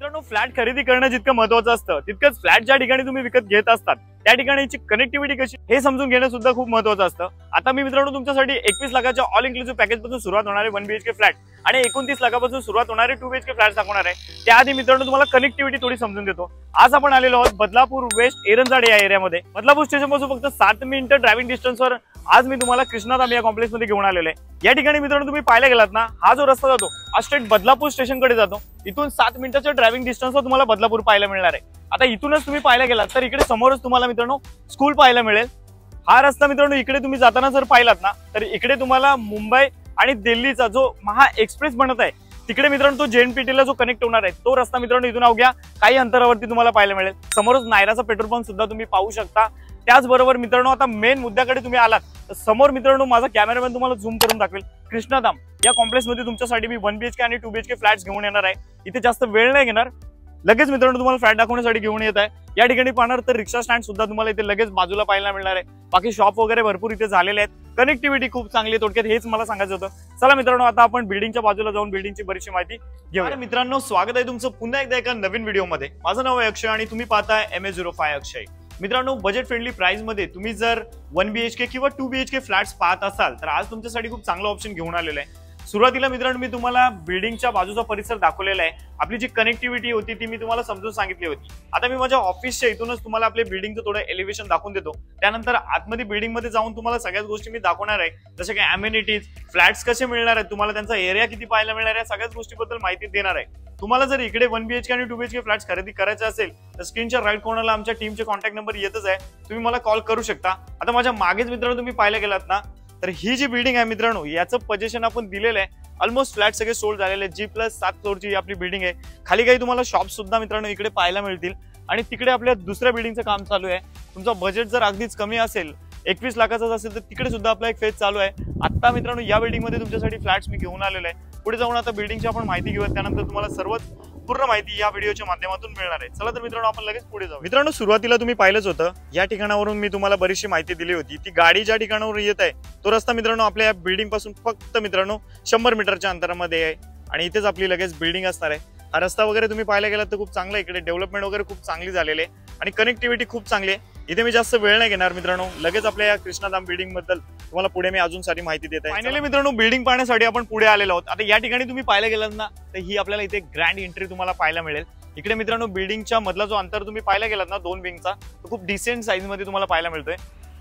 मित्रांनो, फ्लॅट खरेदी करणं जितकं महत्त्वाचं असतं तितकंच फ्लॅट ज्या ठिकाणी तुम्ही विकत घेत असतात त्या ठिकाणीची कनेक्टिव्हिटी कशी हे समजून घेणं सुद्धा खूप महत्त्वाचं असतं। आता मी मित्रांनो तुमच्यासाठी 21 लाखाच्या ऑल इन्क्लुसिव्ह पॅकेज पासून सुरुवात होणारे 1 BHK फ्लॅट आणि 29 लाखापासून सुरुवात होणारे 2 BHK फ्लॅट दाखवणार आहे। त्याआधी मित्रांनो तुम्हाला कनेक्टिव्हिटी थोडी समजून देतो। आज आपण आलेलो आहोत बदलापूर वेस्ट एरंजाड या एरियामध्ये। बदलापूर स्टेशन पासून फक्त 7 मिनिटं ड्रायव्हिंग डिस्टन्सवर आज मी तुम्हाला कृष्णाधाम या कॉम्प्लेक्स मध्ये घेऊन आलेलो आहे। या ठिकाणी मित्रांनो तुम्ही पाहायला गेलात ना, हा जो रस्ता जातो हा स्ट्रेट बदलापूर स्टेशन कडे जातो। इथून 7 मिनिटाच्या ड्रायव्हिंग डिस्टन्सवर तुम्हाला बदलापूर पाहायला मिळणार आहे। आता इथूनच तुम्ही पाहायला गेलात तर इकडे समोरच तुम्हाला मित्रांनो स्कूल पाहायला मिळेल। हा रस्ता मित्रांनो इकडे तुम्ही जाताना जर पाहिलात ना तर इकडे तुम्हाला मुंबई आणि दिल्लीचा जो महा एक्सप्रेस बनत आहे तिकडे मित्रांनो तो JNPT ला जो कनेक्ट होणार आहे तो रस्ता मित्रांनो इथून अवघ्या काही अंतरावरती तुम्हाला पाहायला मिळेल। समोरच नायराचा पेट्रोल पंप सुद्धा तुम्ही पाहू शकता। त्याचबरोबर मित्रांनो आता मेन मुद्द्याकडे तुम्ही आलात तर समोर मित्रांनो माझा कॅमेरामॅन तुम्हाला झूम करून दाखवेल। कृष्णाधाम या कॉम्प्लेक्स मध्ये तुमच्यासाठी मी 1 BHK आणि 2 BHK फ्लॅट्स घेऊन येणार आहे। इथे जास्त वेळ नाही घेणार, लगेच मित्रांनो तुम्हाला फ्लॅट दाखवण्यासाठी घेऊन येत आहे। या ठिकाणी पाहणार तर रिक्षा स्टँड सुद्धा तुम्हाला इथे लगेच बाजूला पाहायला मिळणार आहे। बाकी शॉप वगैरे भरपूर इथे झालेले आहेत। कनेक्टिव्हिटी खूप चांगली आहे, थोडक्यात हेच मला सांगायचं होतं। चला मित्रांनो आता आपण बिल्डिंगच्या बाजूला जाऊन बिल्डिंगची बरीचशी माहिती घेऊया। मित्रांनो स्वागत आहे तुमचं पुन्हा एकदा एका नवीन व्हिडिओमध्ये। माझं नाव आहे अक्षय आणि तुम्ही पाहताय MA05 अक्षय। मित्रांनो बजेट फ्रेंडली प्राइस मध्ये तुम्ही जर 1 BHK किंवा 2 BHK फ्लॅट्स पाहत असाल तर आज तुमच्यासाठी खूप चांगला ऑप्शन घेऊन आलेला आहे। सुरुवातीला मित्रांनो मी तुम्हाला बिल्डिंगच्या बाजूचा परिसर दाखवलेला आहे। आपली जी कनेक्टिव्हिटी होती ती मी तुम्हाला समजून सांगितली होती। आता मी माझ्या ऑफिसच्या इथूनच तुम्हाला आपले बिल्डिंगचं थोडं एलिव्हेशन दाखवून देतो। त्यानंतर आतमध्ये बिल्डिंग मध्ये जाऊन तुम्हाला सगळ्याच गोष्टी मी दाखवणार आहे, जसे की अमेनिटीज, फ्लॅट्स कसे मिळणार आहेत, तुम्हाला त्यांचा एरिया किती पाहायला मिळणार आहे, सगळ्याच गोष्टीबद्दल माहिती देणार आहे। तुम्हाला जर इकडे 1 BHK आणि 2 BHK फ्लॅट्स खरेदी करायचे असेल तर स्क्रीनच्या राईट कॉर्नरला आमच्या टीमचे कॉन्टॅक्ट नंबर येतच आहे, तुम्ही मला कॉल करू शकता। आता माझ्या मागेच मित्रांनो तुम्ही पाहायला गेलात ना तर ही जी बिल्डिंग आहे मित्रांनो याचं पोझिशन आपण दिलेलं आहे। ऑलमोस्ट फ्लॅट सगळे सोल्ड झालेले आहेत। G+7 फ्लोअरची आपली बिल्डिंग आहे। खाली काही तुम्हाला शॉप सुद्धा मित्रांनो इकडे पाहायला मिळतील आणि तिकडे आपल्या दुसऱ्या बिल्डिंगचं काम चालू आहे। तुमचा बजेट जर अगदीच कमी असेल 21 लाखाचा असेल तर तिकडे सुद्धा आपला एक फेज चालू आहे। आता मित्रांनो या बिल्डिंग मध्ये तुमच्यासाठी फ्लॅट्स मी घेऊन आलेलो आहे। पुढे जाऊन आता बिल्डिंगची आपण माहिती घेऊया, त्यानंतर तुम्हाला सर्वच पूर्ण माहिती या व्हिडिओच्या माध्यमातून मिळणार आहे। चला तर मित्रांनो आपण लगेच पुढे जाऊ। मित्रांनो सुरुवातीला तुम्ही पाहिलंच होतं, या ठिकाणावरून मी तुम्हाला बरीचशी माहिती दिली होती। ती गाडी ज्या ठिकाणावर येत आहे तो रस्ता मित्रांनो आपल्या या बिल्डिंग पासून फक्त मित्रांनो 100 मीटरच्या अंतरामध्ये आहे आणि इथेच आपली लगेच बिल्डिंग असणार आहे। हा रस्ता वगैरे तुम्ही पाहायला गेलात तर खूप चांगला, इकडे डेव्हलपमेंट वगैरे खूप चांगली झालेली आहे आणि कनेक्टिव्हिटी खूप चांगली आहे। इथे मी जास्त वेळ नाही घेणार मित्रांनो, लगेच आपल्या या कृष्णाधाम बिल्डिंग बद्दल तुम्हाला पुढे मी अजून सारी माहिती देत आहे। फायनली मित्रांनो बिल्डिंग पाहण्यासाठी आपण पुढे आलेलो आहोत। आता या ठिकाणी तुम्ही पाहायला गेलात ना तर ही आपल्याला इथे ग्रँड एंट्री तुम्हाला पाहायला मिळेल। इकडे मित्रांनो बिल्डिंगच्या मधला जो अंतर तुम्ही पाहायला गेलात ना 2 विंगचा तो खूप डिसेंट साईज मध्ये तुम्हाला पाहायला मिळतोय।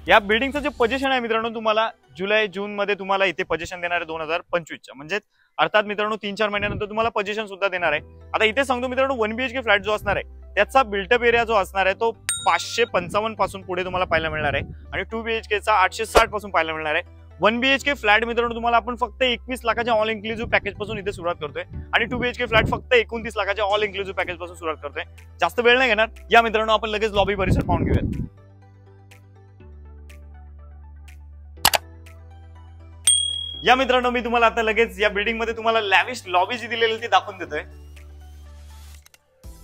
या बिल्डिंगचं जे पोझिशन आहे मित्रांनो तुम्हाला जुलै-जून मध्ये तुम्हाला इथे पोझिशन देणार आहे 2025च्या, म्हणजे अर्थात मित्रांनो 3-4 महिन्यानंतर तुम्हाला पोझिशन सुद्धा देणार आहे। आता इथे सांगतो मित्रांनो 1 BHK फ्लॅट जो असणार आहे त्याचा बिल्टअप एरिया जो असणार आहे तो 555 पासून पुढे तुम्हाला पाहायला मिळणार आहे आणि 2 BHK चा 860 पासून पाहायला मिळणार आहे। 1 BHK फ्लॅट मित्रांनो तुम्हाला आपण फक्त 21 लाखाच्या ऑल इन्क्लुसिव्ह पॅकेज पासून इथे सुरुवात करतोय आणि 2 BHK फ्लॅट फक्त 29 लाखाच्या ऑल इन्क्लुसिव्ह पॅकेज पासून सुरुवात करतोय। जास्त वेळ नाही घेणार, या मित्रांनो आपण लगेच लॉबी परिसर पाहून घेऊयात। या मित्रांनो मी तुम्हाला आता लगेच या बिल्डिंग मध्ये तुम्हाला लॅविश लॉबी जी दिलेली ती दाखवून देतोय।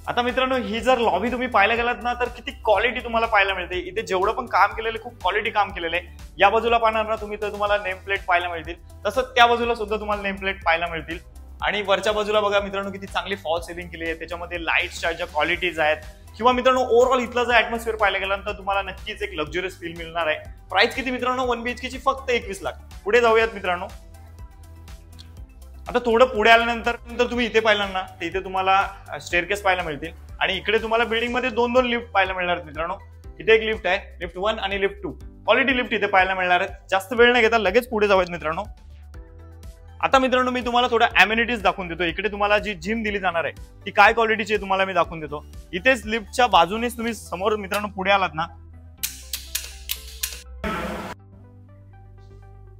आता मित्रांनो ही जर लॉबी तुम्ही पाहायला गेलात ना तर किती क्वालिटी तुम्हाला पाहायला मिळते। इथे जेवढं पण काम केलेलं खूप क्वालिटी काम केलेलं आहे। या बाजूला पाहणार ना तुम्ही तर तुम्हाला नेम प्लेट पाहायला मिळतील, तसंच त्या बाजूला सुद्धा तुम्हाला नेम प्लेट पाहायला मिळतील आणि वरच्या बाजूला बघा मित्रांनो किती चांगली फॉल सिलिंग केली आहे, त्याच्यामध्ये लाईट्सच्या ज्या क्वालिटीज आहेत किंवा मित्रांनो ओव्हरऑल इथला जर ऍटमॉस्फिअर पाहायला गेल्यानंतर तुम्हाला नक्कीच एक लक्झरियस फील मिळणार आहे। प्राइस किती मित्रांनो 1 BHK ची फक्त 21 लाख। पुढे जाऊयात मित्रांनो। आता थोडं पुढे आल्यानंतर तुम्ही इथे पाहिलं ना तर इथे तुम्हाला स्टेअरकेस पाहायला मिळतील आणि इकडे तुम्हाला बिल्डिंग मध्ये 2 लिफ्ट पाहायला मिळणार आहेत मित्रांनो। इथे एक लिफ्ट आहे, लिफ्ट 1 आणि लिफ्ट 2, क्वालिटी लिफ्ट इथे पाहायला मिळणार आहेत। जास्त वेळ नाही घेता लगेच पुढे जाऊयात मित्रांनो। आता मित्रांनो मी तुम्हाला थोडा अमेनिटीज दाखवून देतो। इकडे तुम्हाला जी जिम दिली जाणार आहे ती काय क्वालिटीची आहे तुम्हाला मी दाखवून देतो। इथेच लिफ्टच्या बाजूनेच तुम्ही समोर मित्रांनो पुढे आलात ना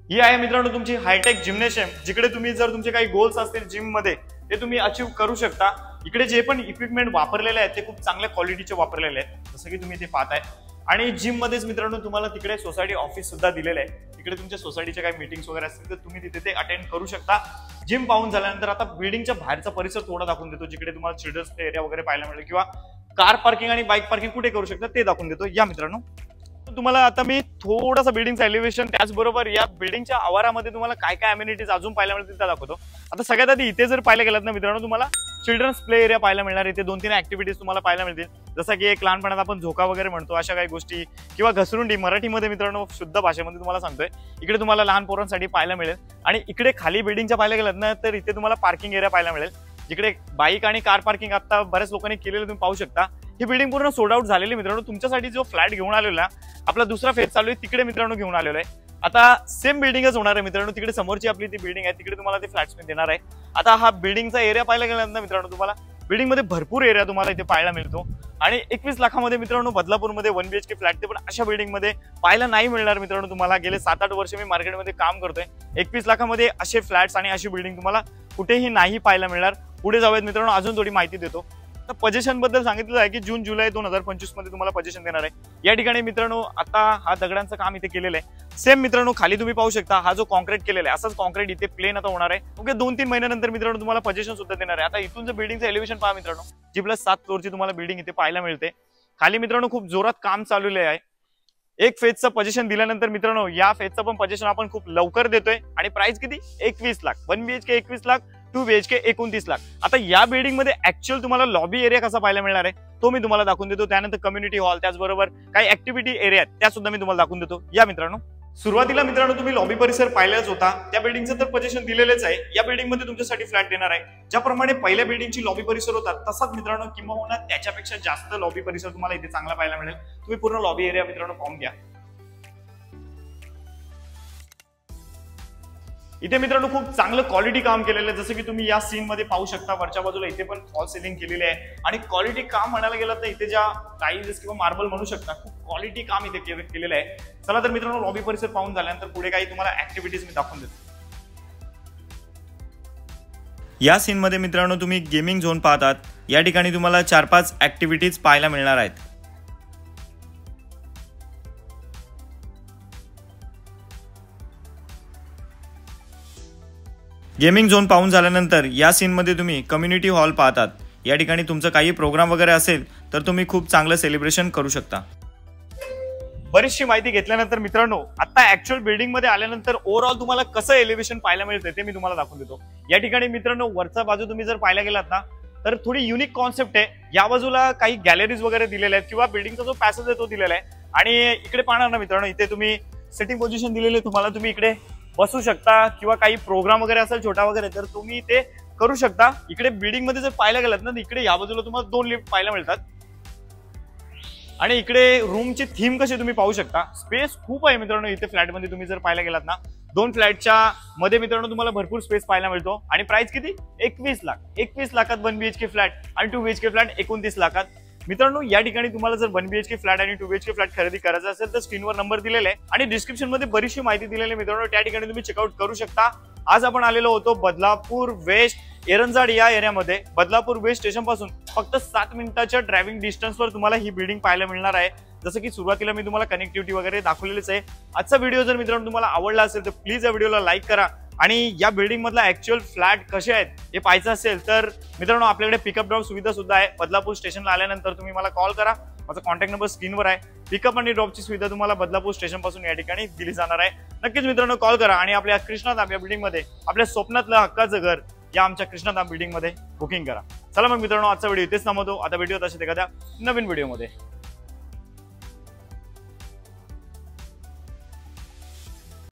ही आहे मित्रांनो तुमची हायटेक जिम्नेशियम, जिकडे तुम्ही जर तुमचे काही गोल्स असतील जिम मध्ये ते तुम्ही अचीव्ह करू शकता। इकडे जे पण इक्विपमेंट वापरलेले आहेत ते खूप चांगल्या क्वालिटीचे वापरलेले आहेत, जसं की तुम्ही इथे पाहताय। आणि जिम मध्येच मित्रांनो तुम्हाला तिकडे सोसायटी ऑफिस सुद्धा दिलेलं आहे। तिकडे तुमच्या सोसायटीच्या काही मीटिंग्स वगैरे असतील तर तुम्ही तिथे ते अटेंड करू शकता। जिम पाहून झाल्यानंतर आता बिल्डिंगच्या बाहेरचा परिसर थोडा दाखवून देतो, जिकडे तुम्हाला चिल्ड्रन्स प्ले एरिया वगैरे पाहायला मिळेल किंवा कार पार्किंग आणि बाईक पार्किंग कुठे करू शकता ते दाखवून देतो। या मित्रांनो तुम्हाला आता मी थोडासा बिल्डिंगचा एलिव्हेशन त्याचबरोबर या बिल्डिंगच्या आवारामध्ये तुम्हाला काय काय अमेनिटीज अजून पाहायला मिळतील ते दाखवतो। आता सगळ्यात आधी इथे जर पाहायला गेलात ना मित्रांनो तुम्हाला चिल्ड्रन्स प्ले एरिया पाहायला मिळणार. इथे 2-3 ऍक्टिव्हिटीज तुम्हाला पाहायला मिळतील, जसं की एक लहानपणात आपण झोका वगैरे म्हणतो अशा काही गोष्टी, किंवा घसरुंडी मराठीमध्ये मित्रांनो शुद्ध भाषेमध्ये तुम्हाला सांगतोय, इकडे तुम्हाला लहान पोरांसाठी पाहायला मिळेल. आणि इकडे खाली बिल्डिंगच्या पाहायला गेलात ना तर इथे तुम्हाला पार्किंग एरिया पाहायला मिळेल, जिकडे बाईक आणि कार पार्किंग आता बऱ्याच लोकांनी केलेलं तुम्ही पाहू शकता. ही बिल्डिंग पूर्ण सोल्ड आउट झालेली मित्रांनो. तुमच्यासाठी जो फ्लॅट घेऊन आलेला आपला दुसरा फेज चालू आहे तिकडे मित्रांनो घेऊन आलेलो आहे. आता सेम बिल्डिंगच होणार आहे मित्रांनो. तिकडे समोरची आपली ती बिल्डिंग आहे, तिकडे तुम्हाला ते फ्लॅट्स देणार आहे. आता हा बिल्डिंगचा एरिया पाहायला गेला ना मित्रांनो, तुम्हाला बिल्डिंग मध्ये भरपूर एरिया तुम्हाला इथे पाहायला मिळतो. आणि 21 लाखामध्ये मित्रांनो बदलापूरमध्ये 1 BHK फ्लॅट ते पण अशा बिल्डिंग मध्ये पाहायला नाही मिळणार मित्रांनो. तुम्हाला गेले 7-8 वर्ष मी मार्केटमध्ये काम करतोय. 21 लाखामध्ये असे फ्लॅट्स आणि अशी बिल्डिंग तुम्हाला कुठेही नाही पाहायला मिळणार. पुढे जाऊयात मित्रांनो, अजून थोडी माहिती देतो. तर पोझिशन बद्दल सांगितलं आहे की जून-जुलै 2025 मध्ये तुम्हाला पोझिशन देणार आहे. या ठिकाणी मित्रांनो आता हा दगडांचं काम इथे केलेलं आहे. सेम मित्रांनो खाली तुम्ही पाहू शकता, हा जो कॉन्क्रीट केलेला आहे असाच कॉन्क्रीट इथे प्लेन आता होणार आहे. ओके, 2-3 महिन्यानंतर मित्रांनो तुम्हाला पोझिशन सुद्धा देणार आहे. आता इथून जर बिल्डिंगचं एलिव्हेशन पहा मित्रांनो, G+7 फ्लोअरची तुम्हाला बिल्डिंग इथे पाहायला मिळते. खाली मित्रांनो खूप जोरात काम चालू आहे. एक फेजचं पोझिशन दिल्यानंतर मित्रांनो या फेजचं पण पोझिशन आपण खूप लवकर देतोय. आणि प्राइस किती? 21 लाख. 1 BHK 21 lakh, 2 BHK 29 lakh. आता या बिल्डिंग मध्ये ऍक्च्युअल तुम्हाला लॉबी एरिया कसा पाहायला मिळणार आहे तो मी तुम्हाला दाखवून देतो. त्यानंतर कम्युनिटी हॉल, त्याचबरोबर काही ऍक्टिव्हिटी एरिया आहेत त्या सुद्धा मी तुम्हाला दाखवून देतो. या मित्रांनो, सुरुवातीला मित्रांनो तुम्ही लॉबी परिसर पाहिलाच होता, त्या बिल्डिंगचं तर पोझिशन दिलेलंच आहे. या बिल्डिंग मध्ये तुमच्यासाठी फ्लॅट देणार आहे. ज्याप्रमाणे पहिल्या बिल्डिंगची लॉबी परिसर होता तसाच मित्रांनो किंवा त्याच्यापेक्षा जास्त लॉबी परिसर तुम्हाला इथे चांगला पाहायला मिळेल. तुम्ही पूर्ण लॉबी एरिया मित्रांनो पाहून घ्या. इथे मित्रांनो खूप चांगलं क्वालिटी काम केलेलं आहे, जसं की तुम्ही या सीन मध्ये पाहू शकता. वरच्या बाजूला इथे पण फॉल सिलिंग केलेली आहे. आणि क्वालिटी काम म्हणायला गेलं तर इथे ज्या टाईल्स किंवा मार्बल म्हणू शकता, खूप क्वालिटी काम इथे केलेलं आहे. चला तर मित्रांनो लॉबी परिसर पाहून झाल्यानंतर पुढे काही तुम्हाला ऍक्टिव्हिटीज मी दाखवून देतो. या सीन मध्ये मित्रांनो तुम्ही गेमिंग झोन पाहतात. या ठिकाणी तुम्हाला 4-5 ऍक्टिव्हिटीज पाहायला मिळणार आहेत. गेमिंग झोन पाहून झाल्यानंतर या सीन मध्ये तुम्ही कम्युनिटी हॉल पाहतात. या ठिकाणी तुमचं काही प्रोग्राम वगैरे असेल तर तुम्ही खूप चांगलं सेलिब्रेशन करू शकता. बरीचशी माहिती घेतल्यानंतर मित्रांनो आता ऍक्च्युअल बिल्डिंग मध्ये आल्यानंतर ओव्हरऑल तुम्हाला कसं एलिव्हेशन पाहायला मिळतं ते मी तुम्हाला दाखवून देतो. या ठिकाणी मित्रांनो वरचा बाजू तुम्ही जर पाहायला गेलात ना तर थोडी युनिक कॉन्सेप्ट आहे. या बाजूला काही गॅलरीज वगैरे दिलेल्या आहेत किंवा बिल्डिंगचा जो पॅसेज आहे तो दिलेला आहे. आणि इकडे पाहणार ना मित्रांनो, इथे तुम्ही सिटिंग पोझिशन दिलेली तुम्हाला, तुम्ही इकडे बसू शकता किंवा काही प्रोग्राम वगैरे असेल छोटा वगैरे तर तुम्ही ते करू शकता. इकडे बिल्डिंग मध्ये जर पाहायला गेलात ना इकडे या बाजूला तुम्हाला 2 लिफ्ट पाहायला मिळतात. आणि इकडे रूमची थीम कशी तुम्ही पाहू शकता. स्पेस खूप आहे मित्रांनो इथे फ्लॅटमध्ये. तुम्ही जर पाहायला गेलात ना 2 फ्लॅटच्या मध्ये मित्रांनो तुम्हाला भरपूर स्पेस पाहायला मिळतो. आणि प्राइस किती? 21 लाख. 21 लाखात 1 BHK फ्लॅट आणि 2 BHK फ्लॅट 29 लाखात. मित्रांनो या ठिकाणी तुम्हाला जर 1 BHK फ्लॅट आणि 2 BHK फ्लॅट खरेदी करायचा असेल तर स्क्रीनवर नंबर दिलेला आहे आणि डिस्क्रिप्शन मध्ये बरीचशी माहिती दिलेली आहे मित्रांनो. त्या ठिकाणी तुम्ही चेकआउट करू शकता. आज आपण आलेलो होतो बदलापूर वेस्ट एरंजाड या एरियामध्ये. बदलापूर वेस्ट स्टेशन पासून फक्त 7 मिनिटाच्या ड्रायव्हिंग डिस्टन्सवर तुम्हाला ही बिल्डिंग पाहायला मिळणार आहे. जसं की सुरुवातीला मी तुम्हाला कनेक्टिव्हिटी वगैरे दाखवलेलीच आहे. आजचा व्हिडिओ जर मित्रांनो तुम्हाला आवडला असेल तर प्लीज या व्हिडिओला लाईक करा. आणि या बिल्डिंग मधला ऍक्च्युअल फ्लॅट कसे आहेत हे पाहायचं असेल तर मित्रांनो आपल्याकडे पिकअप ड्रॉप सुविधा सुद्धा आहे. बदलापूर स्टेशनला आल्यानंतर तुम्ही मला कॉल करा. माझा कॉन्टॅक्ट नंबर स्क्रीनवर आहे. पिकअप आणि ड्रॉपची सुविधा तुम्हाला बदलापूर स्टेशन पासून या ठिकाणी दिली जाणार आहे. नक्कीच मित्रांनो कॉल करा आणि आपल्या कृष्णाधाम या बिल्डिंग मध्ये आपल्या स्वप्नातलं हक्काचं घर या आमच्या कृष्णाधाम बिल्डिंग मध्ये बुकिंग करा. चला मग मित्रांनो आजचा व्हिडिओ इथेच थांबवतो. आता भेटूया तशाच एखाद्या नवीन व्हिडिओ मध्ये.